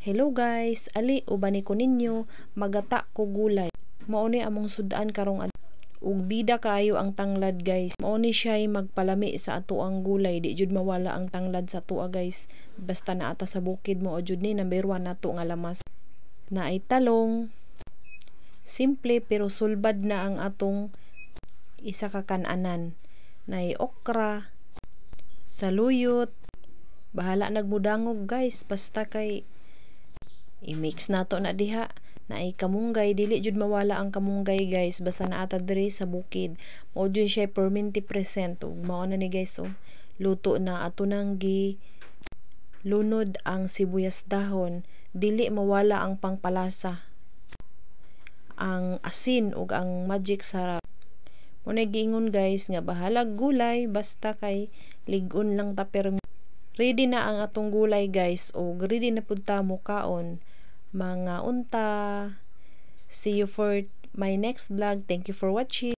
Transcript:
Hello guys, ali ubani ko ninyo magata ko gulay. Mao ni among sudan karong ug bida kaayo ang tanglad guys. Mao ni siya magpalami sa ato ang gulay, di jud mawala ang tanglad sa tuwa guys. Basta naata sa bukid mo jud ni number 1 nato nga lamas. Naay talong. Simple pero sulbad na ang atong isa ka kan-anan. Naay okra, saluyot. Bahala nagmudangog guys, basta kay i-mix nato na diha. Naay kamunggay, dili jud mawala ang kamunggay guys, basta naata diri sa bukid. Mao jud siya perminti present. Ug mao na ni guys luto na. Ato nang gi lunod ang sibuyas dahon, dili mawala ang pangpalasa, ang asin ug ang magic sarap. Muna giingon guys nga bahalag gulay, basta kay lig-on lang ta. Pero ready na ang atong gulay guys, o ready na pud ta mo kaon mga unta. See you for my next vlog. Thank you for watching.